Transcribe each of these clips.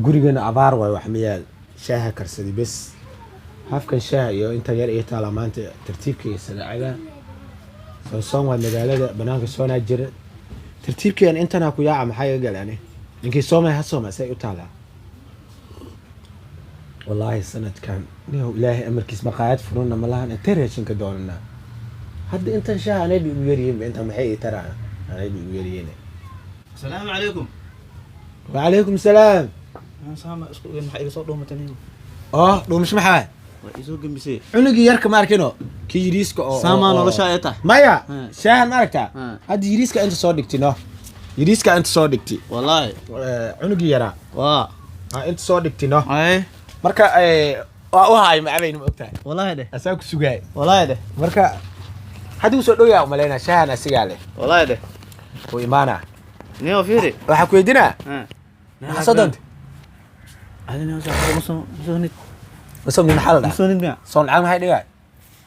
gurigana abaar way wax miyaal shaaha karsaday bas hafkan shaaha iyo inta yar ee taala maanta tartiibkiisa lacag soo waa magaalada banaanka soo jira tartiibkeen intana ku yaaca maxay galaan ninkii Soomaali ha Soomaali say u taala wallahi sanadkan niyo ilaahay amarkiis maqaayad furuna malahan interation ka doonana hadda inta shaaha anay u yariyeen inta maxay taraa anay u yariyeen السلام عليكم وعليكم السلام أنا سامع إسكو محي صوت دوم تاني دو مش maxaa وإيزو جنبسي cunugii yarka ma arkino kii yiriiska oo سامان ولا شايته maya shaahan ma aragtaa hadda yiriiska inta soo dhigtino yiriiska inta soo dhigti والله cunugii yara inta soo dhigtino أي marka waa u haay macabeyn ma ogtahay والله ده asaa ku sugaay والله ده marka hadii soo dhowyaa umaleena shaahan asiga leh والله ده oo imaana نيو فيري waxa ku weydina xasadant هذا نيو صار مسونيت مسوي حلقه مسونيت ميا صون عام هاي dhigaa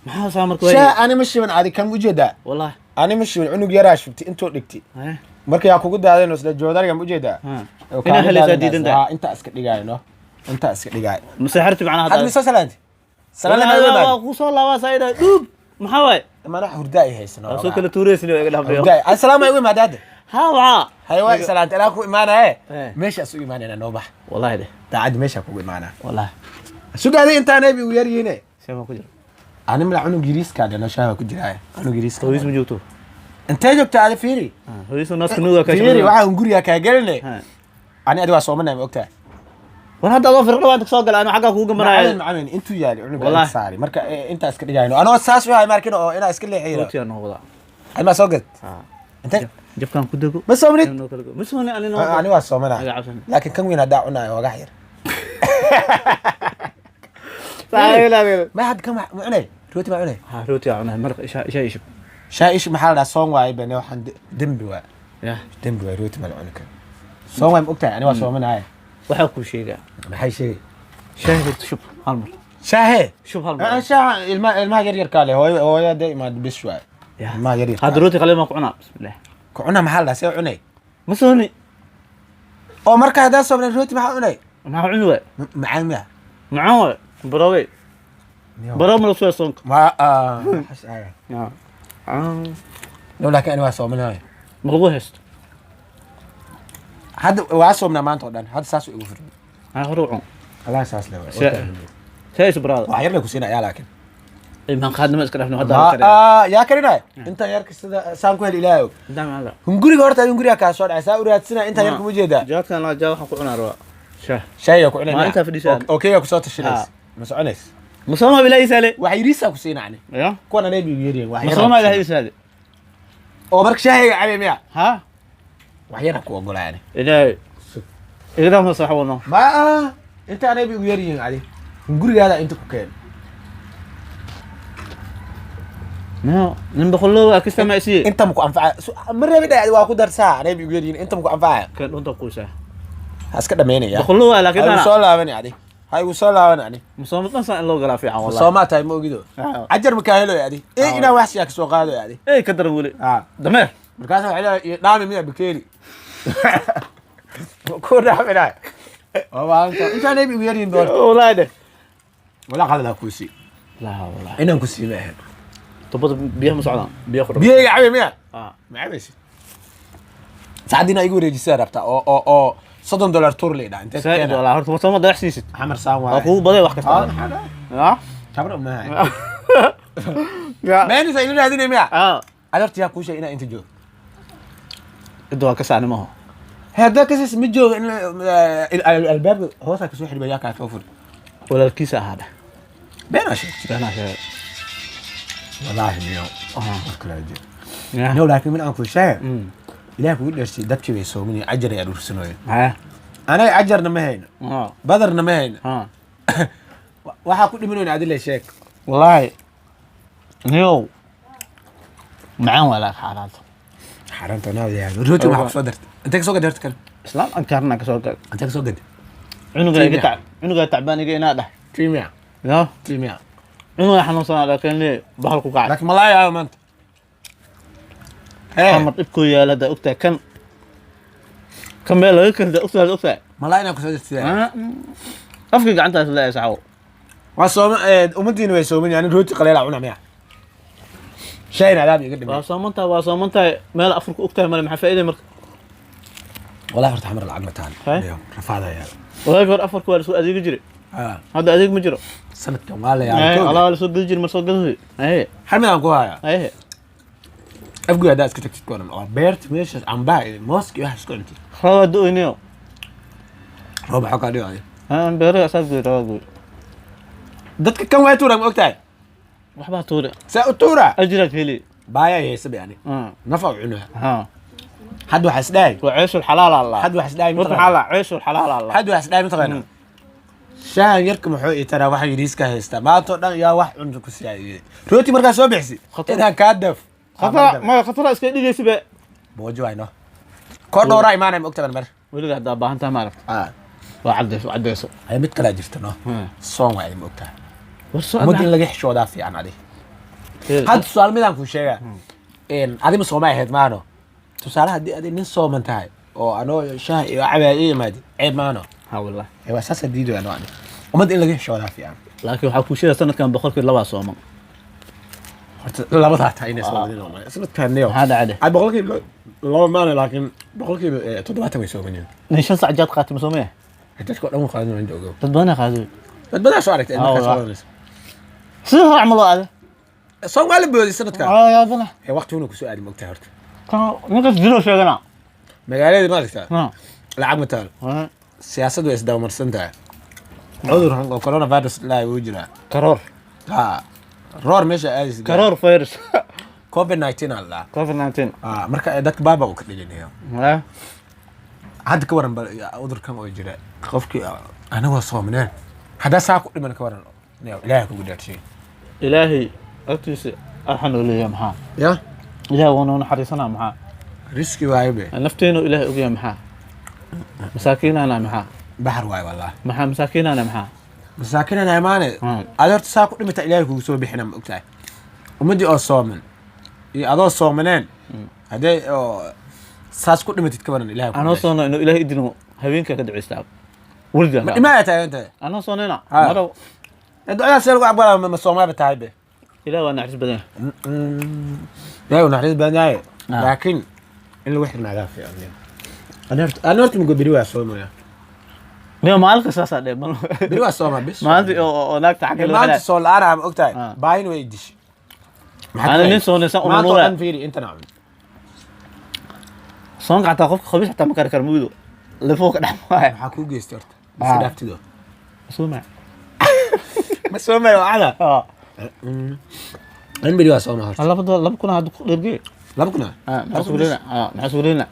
maxaa saamar ku shaa ani ma shiban aadi kan u jeedaa والله ani ma shiban cunug yaraa shubti intoo dhigti marka yaa kugu daadeen isla joodariga u jeedaa ina halisa diidanta inta iska dhigayno inta iska dhigay مسحرتي macnaha hadii soo salaanti salaam ku soo laaba sayda dub maxaa way mana hurdaa ay haysano soo kala tuureysnay iga dhaafay assalaamu alaykum hadaad ها وعا هاي سلامت انا كو ايمانه ماشي اسو ايمانه نوبح والله ده تعاد ماشي كو ايمانه والله سو قاعدين انت انا بي ويرينه شباب كجر انا ملا عنو جريس كاد انا شباب كجراي عنو جريس تويس مجوتو انت جبت على فيري تويس الناس كنوغا كاشمين فيري waxa guriga ka galnay ani adiga soomanay ma ogtahay war hadda adoo firqada waad soo galay anu xaga kuuga maraay macaan intuu yaali cunug saari marka inta iska dhigayno anoo saas waxa markino oo ina iska leexiyo rooti noo wada ay ma soo gad انت جبكان كدغو ما سومنيت ما سومني انا waa soomana laakiin kan weyn hadaa cunaayo waga xir ما حد كم معنى روتي ما معنى ها روتي عنا مرق شاي يشب شاي ايش محل دا صون واي بني waxaan dembi waa يا dembi waa rooti ma la cuni karo صون waay ma ogtahay ani waa soomanahay waxa ku sheega maxay sheegay shaahid shub hal mar shaahe shub hal mar shaaha ilma yar yar kale hooyada ima bis waay ما يريد هذا روتي خليه ما كعنا بسم الله كعنا محل سي عني مسوني او marka hada soo rooti ma cunay ما cunay macaan معاه براوي براو ما soo sonk ما حسايا لو لكن انا واسومناي مقبو هست هذا واسومنا ما انت ودان هذا ساسو igu firin ها روعون الله اساس له شايس براد waxyar la ku siinaya laakiin ما قادنا اسك دفنا هذا يا كرينا انت يارك sida saan ku hel ilaahay دام هذا hunguriga horta hunguriga ka soo dhacay saa u raadsina inta yarku ujeeda jaadkan la jaa waxa ku cunaa raa shay ku cunaa ma inta fadhiisaan okay ku soo tashilays ma soconays مسوما بالله سالي waxay riisa ku siinacni يا kuwana nebi yeeriyeen waxay مسوما بالله سالي oo marka shayga caleemiya ها waxyar ku ogolaani إذا ما صح والله ما انت nebi yeeriyeen ali hungurigaada inta ku keen ما نبخلوا كستمع شيء انت مكو انفع مره بدا waa ku darsaa nebi yeeriyeen inta mku anfaa كان انت قوسه aska dhameynaya بخلوا لكن انا soo laabani adi hay soo laabani مسوما طنسا لو غلا في والله soomaa tahay ma ogido ajar ma ka helo adi ina wax siya ka soo qaado adi اي كدر ولي دمر markaas waxa dhaami miya bikeeri ku dhaamina waa inta nebi yeeriyeen doon والله ده wala qadala ku si لا والله inaan ku si maahan طبط بيها مسعودان بياخذ biyaga cabe miya ma cabaysi saadina igu wareejisay rabta oo $30 tur leeyahay inta سائد والله هرت مسوما ضيع سيست xamar saan waa اكو بدي wax kasta ها tabro ma يا meen say ila hadina miya اه adarti ya ku shay ina inta joog ادوا كسان ما هو هذا كسس ma joog albaab hoosa ka soo xirbayaa ka soo fur ولا الكيس هذا been shay انا شيء wallahi miyo kala jir يا no laakiin min aan ku shay ilaahay ku dheersay dadkii bay soomin ajar ay ursanooyeen ها anay ajarna ma hayno اه badarna ma hayno ها waxa ku dhimanayna adile sheek والله نيو معان ولا حالات حرنت انا يا روتي ما صدرت انت كسو قدرت كلام اسلام انكرنا كسوق انت كسو قد عنق يقطع عنق تعبان يجي ناده كيمياء يا كيمياء عنق حنوصل لكن لي بحالكو قاعد لكن والله يا ما انت محمد ابكو يا لدا اكتا كان كمل لك أكثر malaa inaan kusoo dirtay أفكر أنت لا يسعو waa sooma umadiina way sooman yani rooti qaleela cuna miya shayna adaab iga dhimay وصامنتا مال أفرك أكثر مال محفائدة مرك والله horta xamar lacag ma tahan Hay? rafaada yaa وهاي أفرك ولا سوق أديك جري هذا أديك مجرى sanadkan waa la إيه yaa الله ولا سوق جري ما سوق جري إيه hal mid aan ku hayaa إيه afgu hadaa iska tagtid koran oo beerta meesha cambaha iyo mooska iyo wax isku cunti خلاص دوينيو roob xoo ka dhigayo بيري أساس جري رواق dadka kan way tuuraan ma ogtahay وحبها توري saa u tuura أجرك هلي baaya yeesab yani nafa u cunaha ها had wax isdhaay وعيش الحلال الله had wax isdhaay مطلع على عيش الحلال الله had wax isdhaay mataqaana shahan yarka muxuu ii taraa waxa yiriiska haysta maanta dhan yaa wax cunto ku siiyay rooti markaa soo bixisi inaan ka daf خطر ما خطر اسكي دقي سبع boojo ayno ko dhowra imaanay ma ogtahay mar ولقى هذا باهنتا ما عرفت وعديس ay mid kala jirto no soon way ma ogtahay والسؤال mudin laga xishoodaa fiican adi had su'aal midaan ku sheegaa adi ma soomay ahayd maano tusaale haddii adi nin sooman tahay oo anoo shaah iyo cabaa ii imaadi ceeb maano ها والله waa saasa diido ano ani umad in laga xishoodaa fiican لكن waxaa ku sheegay sanadkan boqolkii laba sooman horta labadaa tahay inay soomanin oo sanadkan niyo هذا عاده ay boqolkii laba maano laakiin boqolkii 70 way soomanin نيشان سعجات قاتم سوميه dadka dhan qaadin aan joogo dad badan qaado dad badan soo aragtay markaa soomanis sidoo عملوا هذا soomaali boodi sanadkan يا بنا ee waqtigu ku soo aadi mogtahay horta كان نقص جلو شيغنا magaalada ma aragtaa ها lacag ma taal siyaasaddu way isdaamarsan tahay cudurkan oo coronavirus ilaahay wuu jiraa كرور ha roor meesha aadis كرور فيروس covid-19 alla كوفيد 19 marka dadka baaba uu ka dhiganayo ها hadda ka waran cudurkan oo jira qofkii anagoo soomaneen hadda saa ku dhiman ka waran ilaahay kugu dhaarshay إلهي أكتس الحمد لله يا محا ya إلهي وانا حريصنا محا riski waayo be نفتينو إلهي أبيا محا مساكين أنا محا baxar waayo wallah محا مساكين أنا محا masaakinan imaane aad horta saa ku dhimata ilaahay kugu soo bixina ma ogtahay ummadii oo sooman iyo adoo soomaneen haddee oo saas ku dhimatid ka waran ilaahay أنا صونا إنه إلهي إدينه هبينك كده عستاب ولد ma dhimaa tahay inta أنا صونينا ها. مرة ducada see lagu aqbalaa ma soomaaba tahay be إلهي وأنا أعرف بدين yaa naxariis badan yahay laakiin in lagu xirnaadaa fiican ana horta mugo beri waa soomaya اليوم مالك أساسا ده beri waa sooma bis ما عندي هناك تحكي maanta له soo la-aan ma ogtahay baahin way dish أنا نين صوني سان maanta oo أمورا dhan fiiri inta nacam صون قاعد تاخذ خبيث حتى مكان كرمودو اللي فوق ده maxaa kuu geystay horta iska dhaaftido سمع ma soomayo cala in beri waa sooma horta الله بدو لب كنا هاد درجي laba kuna محسولينا محسولينا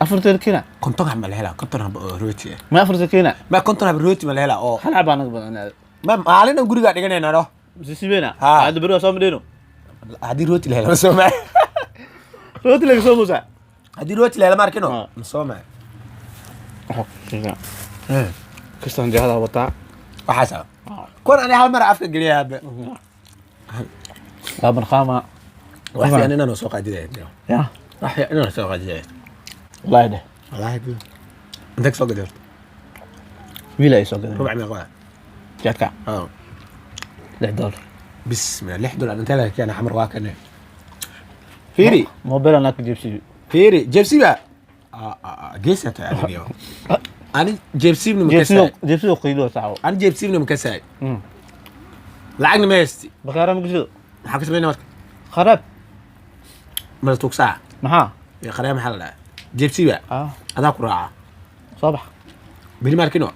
أفرت كنا konton hab ma la helaa konton hab oo rooti ah ما أفرت كنا ma konton hab rooti ma la helaa oo هل عبانك بدنا ma maalin dhan gurigaa dhiganayna no سيبينا ها. هذا برو صام دينو haddii rooti la helo ma soomaayo روت لك صوم موسى haddii rooti la helo ma arkino ها. ma soomaayo كستان جهada wataa waxaasa kuwan ani hal mar afka geliya hadda baaban khama wax fiican inaan soo qaadidaya ya wax fiican inaan soo qaadidaya wallahi de wallaahi bi inta soo qadir wiila ay soo gadan rubac ma qaa jadka اه $6 bismillah lixdul aan inta la keenay xamar waa kan fiiri موبايل انا كجيبسي fiiri jebsi ba geesa ta adiga ani jebsi ibn makasay جيبسي قيلو ساعه ani jebsi ibn makasay lacagna ma haysti بخير مقصد maxaa ka sameynaa marka خرب mala tuugsaa maxaa ee qareem maxaa la dhahaa jebsi ba adaa ku raaca صباح bili markino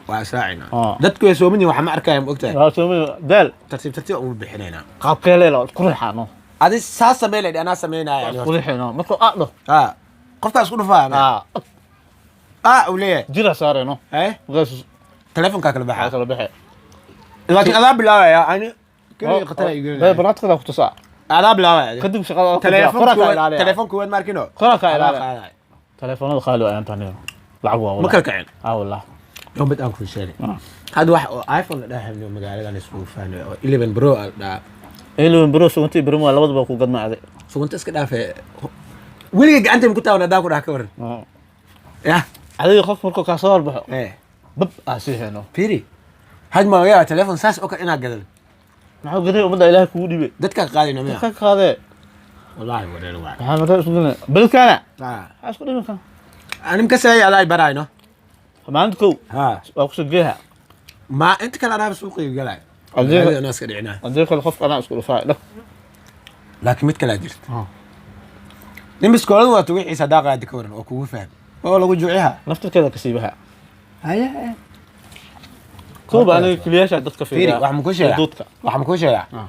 waa saacina dadku way soo mid waxa ma arkayaan ogtahay لا سومي دال tartiib tartiib ugu bixinayna qaab kale la ku rixano adi saa sameeyay ana sameynaa yani ku rixino marka aado qofkaas ku dhufaa uu leeyahay jira saareno gaas telefonka kala baxaa kala bixi laakiin adaa bilaabaya ani kaliya qatar ay bay banaadka ku tusaa adaa bilaabaya kadib shaqada telefonku waad markino qoraka ilaaliya telefonada qaali ayaan tahnaa lacag waa ma kala kacin wallah يوم بدأ أكون شاري هذا واحد آيفون ده هم يوم قال أنا اسمه فان 11 برو ده 11 برو سويت برو لا بدو قد ما عاد سو أنت اسكت في ولي أنت كنت أنا داكو ده كبر يا adiga qof markuu ka soo horbaxo ايه bab aasiheno فيري هاد ما ويا تليفون ساس اوكا انا قدل maxaa gaday umada ilaahay kugu dhibay دتك قادينا ميا ka qaade والله ولا واحد maxaa markaa isku dinay balkaana اه maxaa isku dhiman kan انا مكسي على براينو maanta kow ها waa ku sageeha ما انت كان انا بسوقي قلع أديك- الناس كدعنا hadii kale qof anaa isku dhufaa dhaq لكن متك لا جرت نمس كولن واتوي صداقه دكورن او كوغو فهم oo lagu juuciha naftirkeeda ka siibaha haya koob aniga kaliyaasha dadka fiiri fiiriya wax ma ku sheegaa duudka wax ma ku sheegaa Ah.